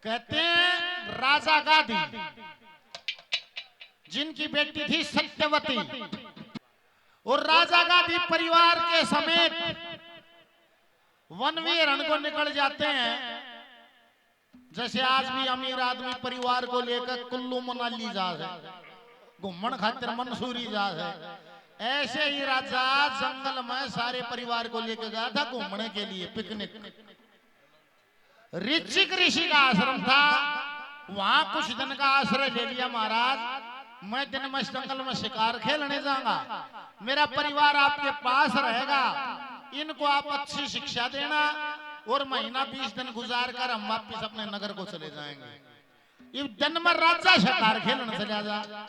कहते हैं राजा गादी जिनकी बेटी थी सत्यवती और राजा गादी परिवार के समेत वन विहरण को निकल जाते हैं। जैसे आज भी अमीर आदमी परिवार को लेकर कुल्लू मनाली जा है, घूमन खातिर मंसूरी जा है, ऐसे ही राजा जंगल में सारे परिवार को लेकर गया था घूमने के लिए पिकनिक। ऋचिक ऋषि का आश्रम था, वहां कुछ दिन का आश्रय ले लिया। महाराज मैं दिन में जंगल में शिकार खेलने जाऊंगा, मेरा परिवार आपके पास रहेगा, इनको आप अच्छी शिक्षा देना और महीना 20 दिन गुजार कर हम वापिस अपने नगर को चले जाएंगे। इस दिन में राजा शिकार खेलने चला जा।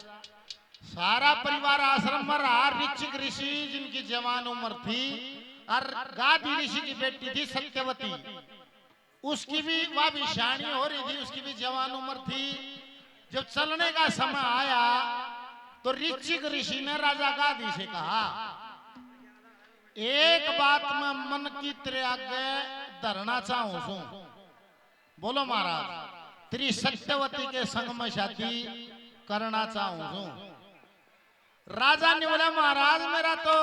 सारा परिवार आश्रम में रहा। ऋचिक ऋषि जिनकी जवान उम्र थी और गादी ऋषि की बेटी थी सत्यवती, उसकी भी वह भी शानी हो रही थी, उसकी भी जवान उम्र थी। जब चलने का समय आया तो ऋचिक ऋषि ने राजा गादी से कहा, एक बात मैं मन की तेरे आगे धरना चाहूं सू। बोलो महाराज, तेरी सत्यवती के संग में शादी करना चाहूं सू। राजा ने बोला महाराज मेरा तो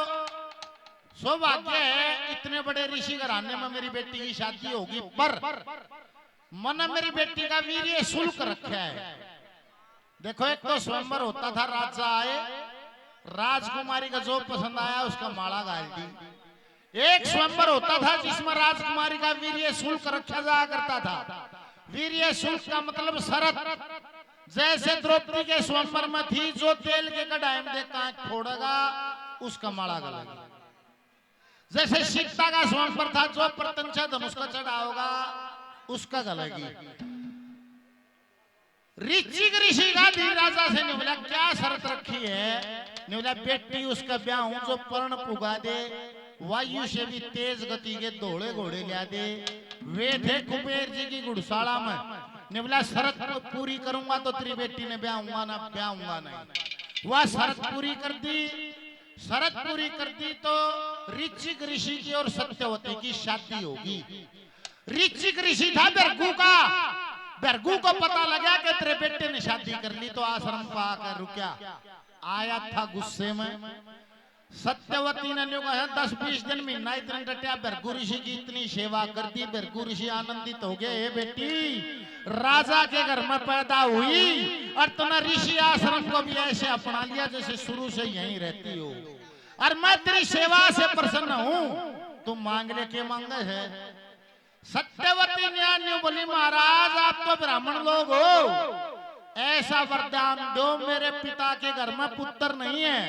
सौभाग्य है, इतने बड़े ऋषि घराने में मेरी बेटी की शादी होगी, पर मन मेरी बेटी का वीर्य शुल्क रखा है। देखो एक तो स्वयंवर होता था, राजा आए, राजकुमारी का जो पसंद आया उसका माला गाल दी। एक स्वयंवर होता था जिसमें राजकुमारी का वीर्य शुल्क रखा जाया करता था। वीर्य शुल्क का मतलब शरत, जैसे द्रौपदी के स्वयंवर में थी, जो तेल के कढ़ाई में देख आंख फोड़ेगा उसका माला गलेगा। जैसे सीता का स्वयंवर था, जो प्रत्यंचा धनुष का चढ़ा होगा उसका गलेगी। ऋचिक ऋषि गादी राजा से ने बोला क्या शर्त रखी है? ने बोला बेटी उसका ब्याह हूं जो पर्ण पुगा दे, वायु से भी तेज गति के दौड़े घोड़े ला दे। वे थे कुबेर जी की घुड़शाला में। ने बोला शर्त पूरी करूंगा तो तेरी बेटी ने ब्याहूंगा ना, ब्याहूंगा नहीं। वह शर्त पूरी कर दी। शर्त पूरी कर दी तो ऋचिक ऋषि की और सत्यवती की शादी होगी। ऋचिक ऋषि था भृगु का। भृगु को पता लगा कि तेरे बेटे ने शादी कर ली तो आश्रम पर आकर रुका। आया था गुस्से में। सत्यवती ने लोग 10-20 दिन महीना इतना डटिया, भृगु ऋषि की इतनी सेवा कर दी। भृगु ऋषि आनंदित हो गए, हे बेटी राजा के घर में पैदा हुई और तूने ऋषि आश्रम को भी ऐसे अपना लिया जैसे शुरू से यहीं रहती हो, और मैं तेरी सेवा से प्रसन्न हूं। तुम मांग ले के मांगे है? सत्यवती ने बोली महाराज आप तो ब्राह्मण लोग हो, ऐसा वरदान दो मेरे पिता के घर में पुत्र नहीं है,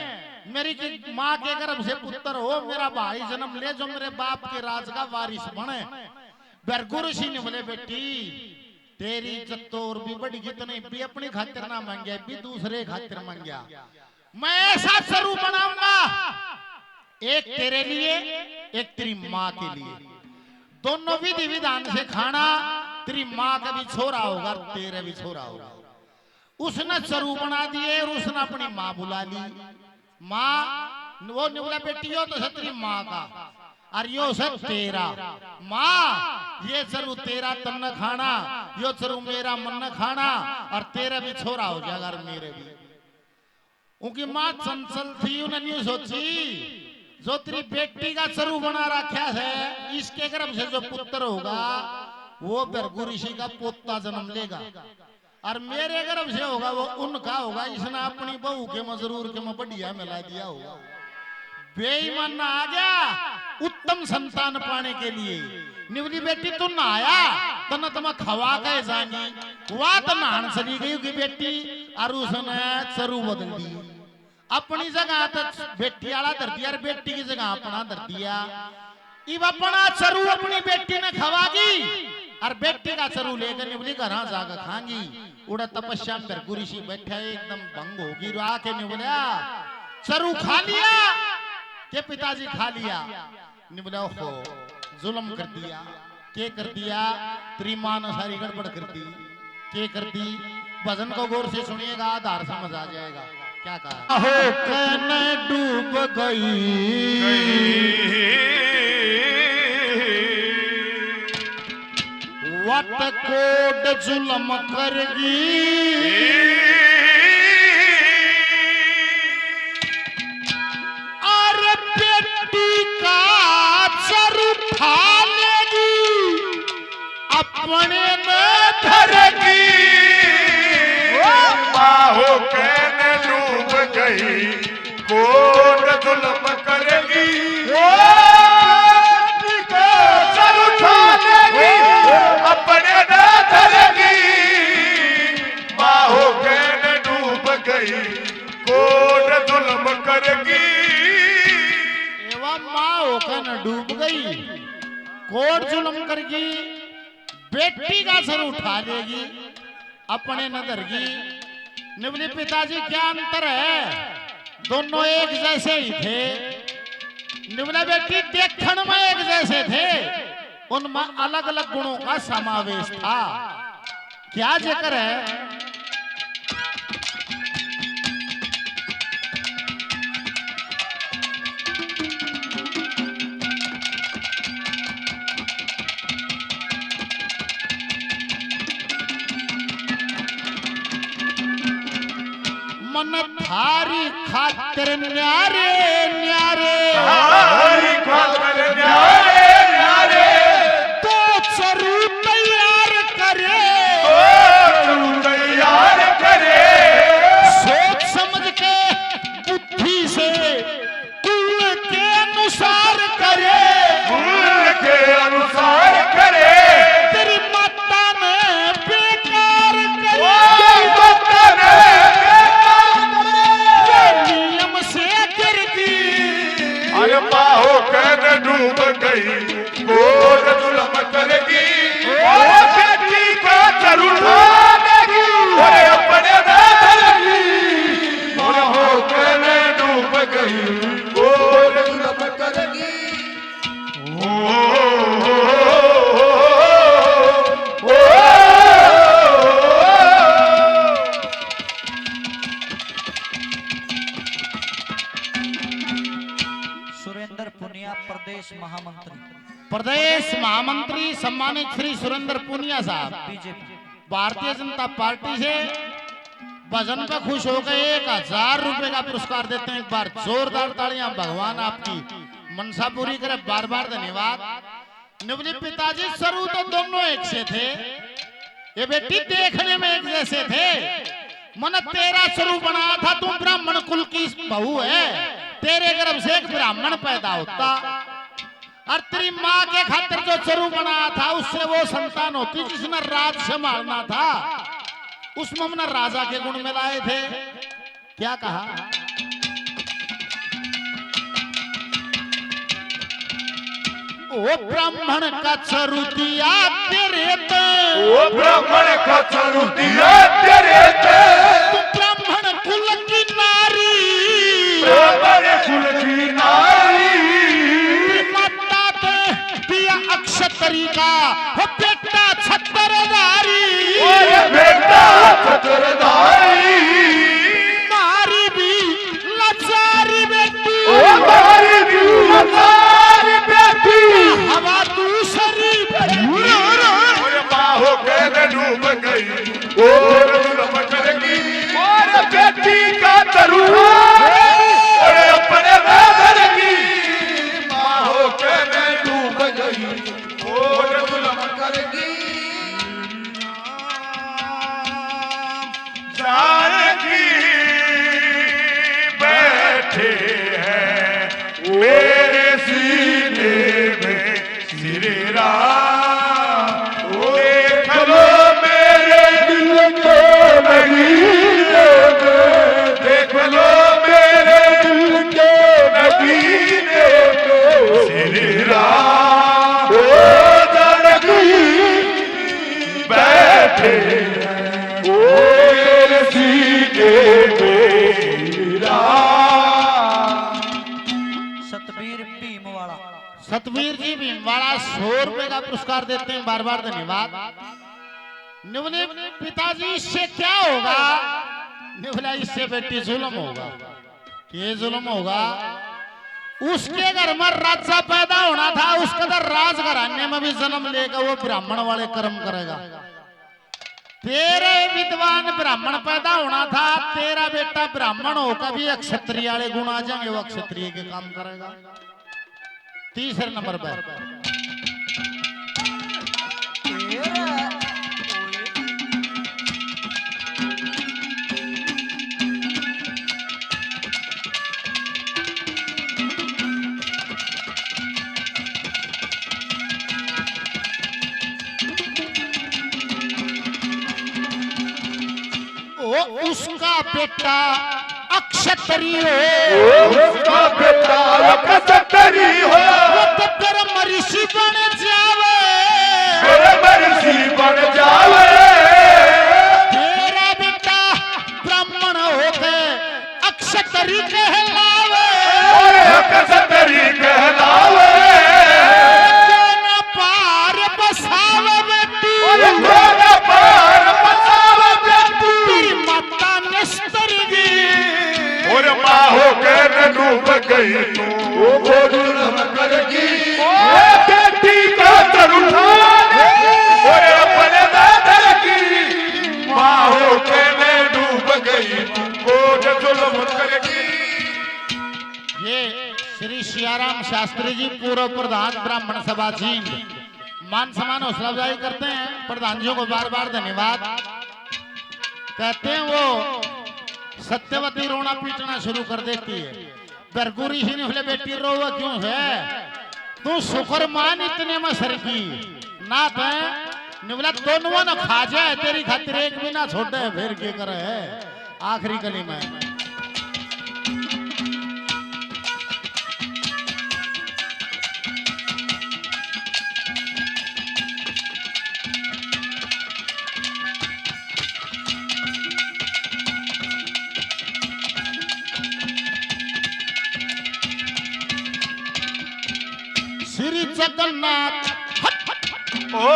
मेरी माँ के गर्भ से पुत्र हो, मेरा भाई जन्म ले जो मेरे बाप के राज का वारिस बने। भृगु ऋषि ने बोले बेटी तेरी इज्जत तो और भी बड़ी, जितनी भी अपनी खातिर ना मांगे भी दूसरे खातिर मांगया। मैं ऐसा स्वरूप बनाऊंगा, एक तेरे लिए एक तेरी माँ के लिए, दोनों विधि विधान से खाना। तेरी माँ का भी छोरा होगा तेरे भी छोरा होगा। उसने स्वरूप बना दिए और उसने अपनी माँ बुला ली। माँ वो ने बोला बेटी यो तो तेरी माँ का और यो से तेरा। माँ ये जरूर तेरा तन खाना, यो जरूर मेरा मन खाना, और तेरा भी छोरा हो जाएगा और मेरे भी। उनकी माँ चंचल थी, उन्होंने नहीं सोची जो तेरी बेटी का स्वरूप बना रखा है, इसके गर्भ से जो पुत्र होगा वो भृगु ऋषि का पोता जन्म लेगा, और मेरे गर्भ से होगा वो उनका होगा। इसने अपनी बहू के में जरूर के में बढ़िया मिला दिया होगा। बेईमान आ गया उत्तम संतान पाने के लिए। निवली बेटी तू नहाया तो न तुम खवा के जाएंगी, वह तो नहान चली गई की बेटी, और उसने चरू बदल दी। अपनी जगह तो बेटी वाला धर दिया, बेटी की जगह अपना धर दिया। इब अपना चरू अपनी बेटी ने खवागी और बेटी का चरू लेकर निवली घर जाकर खांगी। उड़ा तपस्या में भृगु ऋषि बैठा एकदम भंग होगी। आके निवला चरू खा लिया के पिताजी खा लिया। निवला हो जुल्म कर दिया। के कर दिया? तेरी मां ने सारी गड़बड़ कर दी। के कर दी? भजन को गौर से सुनिएगा, आधार समझ आ जाएगा। क्या कहा? हो कन डूब गई वत कोड जुल्म करगी और बेटी का सर उठा लेगी अपने न धरगी बाहों कहने डूब गई कोड जुल्म करेगी सर उठा लेगी अपने न धरगी बाहों कहने डूब गई कोड जुल्म करेगी एवं माँ होकर न डूब गई कोड जुल्म करगी बेटी का सर उठा लेगी अपने न धरगी। निवले पिताजी क्या अंतर है, दोनों एक जैसे ही थे। निवले बेटी देखने में एक जैसे थे, उनमें अलग अलग गुणों का समावेश था। क्या जिक्र है, मन थारी खातिर न्यारे न्यारे थारी खातिर न्यारे न्यारे तो चरू तैयार करे तैयार करे सोच समझ के बुद्धि से कुल के अनुसार करे कुल के अनुसार करे तेरी माता ने बेकार करे नियम से गिर दी अरे बाहों कहने डूब गई कोड जुल्म करेगी बेटी का सर उठा लेगी अरे अपने न धरगी बाहों कहने डूब गई कोड जुल्म करेगी सुरेंद्र पुनिया प्रदेश महामंत्री प्रदेश महामंत्री सम्मानित श्री सुरेंद्र पुनिया साहब बीजेपी भारतीय जनता पार्टी से भजन पे खुश हो गए 1000 रुपए का पुरस्कार देते हैं। एक बार जोरदार तालियां, भगवान आपकी मनसा पूरी करे। बार बार धन्यवाद। निवली पिताजी सरू तो दोनों एक से थे, ये बेटी देखने में एक जैसे थे। मन तेरा स्वरूप बनाया था, तू ब्राह्मण कुल की बहू है, तेरे गर्भ से एक ब्राह्मण पैदा होता और तेरी माँ के खातिर जो स्वरूप बनाया था उससे वो संतान होती जिसने राज संभालना था। उसमें हमने राजा के गुण में लाए थे। क्या कहा, ओ ब्राह्मण का चरु दिया तेरे ते, ओ ब्राह्मण का चरु दिया तेरे ते, तू ब्राह्मण कुल की नारी, ब्राह्मण कुल की नारी, माता ते दिया अक्षतरी का हो बेटा छत्रधारी, बेटा छत्रधारी, मारी भी लाचारी बेटी, मारी भी लाचारी बेटी, हवा दूसरी और बाहों कहने डूब गई और जुल्म करेगी और बेटी का तरुआ और अपने न धरगी बाहों कहने डूब गई और जुल्म करेगी जानकी बैठे हैं मेरे सीने में श्री राम देख लो मेरे दिल को नगीने में देख लो मेरे दिल के नगीने में श्री राम जानकी बैठे हैं मेरे सीने में राम। सतबीर भीमवाड़ा सतवीर जी भीमवाड़ा 100 रुपए का पुरस्कार देते हैं। बार बार धन्यवाद। निवले पिताजी इससे क्या होगा, निवला इससे बेटी जुल्म होगा। ये जुल्म होगा, उसके घर में राजा पैदा होना था, उसके घर राजघराने में भी जन्म लेगा, वो ब्राह्मण वाले कर्म करेगा। तेरे विद्वान ब्राह्मण पैदा होना था, तेरा बेटा ब्राह्मण होकर भी क्षत्रिय वाले गुण आ जाएंगे, वो क्षत्रिय के काम करेगा। तीसरे नंबर पर उसका बेटा अक्षत्रिय हो, उसका बेटा अक्षत्रिय हो, तो फिर मरीषि बन जावे, मरीषि बन जावे। तेरा बेटा ब्राह्मण होके अक्षत्रिय कहलावे, अक्षत्रिय कहलावे। दोनों पार बसावे बेटी, दोनों पार बसावे बेटी। तेरी माता निस्तर दी, और माँ होके न डूब गई तू, वो जुल्म करेगी बेटी का तरुण। और अपने दादा की माँ होके न डूब गई तू, वो जुल्म करेगी। ये श्री सियाराम शास्त्री जी पूर्व प्रधान ब्राह्मण सभा जींद मान सम्मान हौसला अफजाई करते हैं। प्रधान जी को बार बार धन्यवाद। कहते हैं वो सत्यवती रोना पीटना शुरू कर देती है। बरगुरी ही ने बोले बेटी रोवा क्यों है, तू शुक्र मान इतने में सर की ना पे निवला दोनों न खा जाए, तेरी खातिर एक भी ना छोड़े, फिर के करे है। आखिरी कली में श्री जगन्नाथ ओ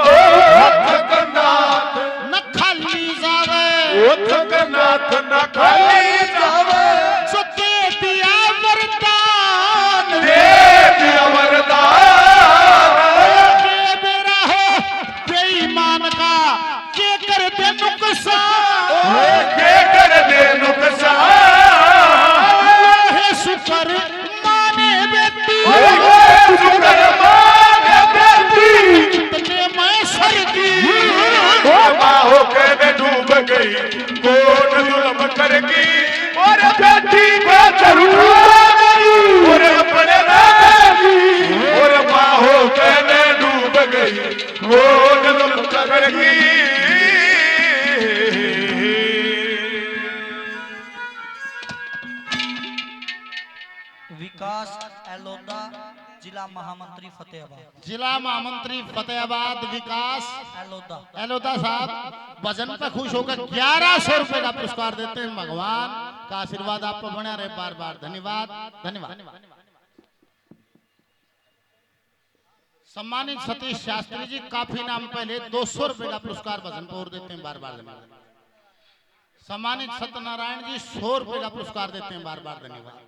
जगन्नाथ न खाली जावे, ओ जगन्नाथ न खाली जावे। जो दे दिया वरदान, दे दिया वरदान। के बेरा हो बेईमान का के कर दे नुकसान, के कर दे नुकसान। है शुक्र माने बेटी, शुक्र माने बेटी। इतने मैं सर की माँ होकर मैं डूब गई, कौन जुल्म करेगी। और बेटी को जरूर और अपने दादा की, और माँ होकर मैं डूब गई, कौन जुल्म करेगी। विकास एलोदा, जिला महामंत्री फतेहाबाद। जिला महामंत्री फतेहाबाद विकास एलोदा। एलोदा साहब भजन पे खुश होकर 1100 रुपए का पुरस्कार देते हैं। भगवान का आशीर्वाद आप पर बना रहे बार बार। धन्यवाद धन्यवाद। सम्मानित सतीश शास्त्री जी काफी नाम पहले 200 रुपए का पुरस्कार भजन पर और देते हैं बार बार। धन्यवाद। सम्मानित सत्यनारायण जी 100 रुपए का पुरस्कार देते हैं बार बार। धन्यवाद।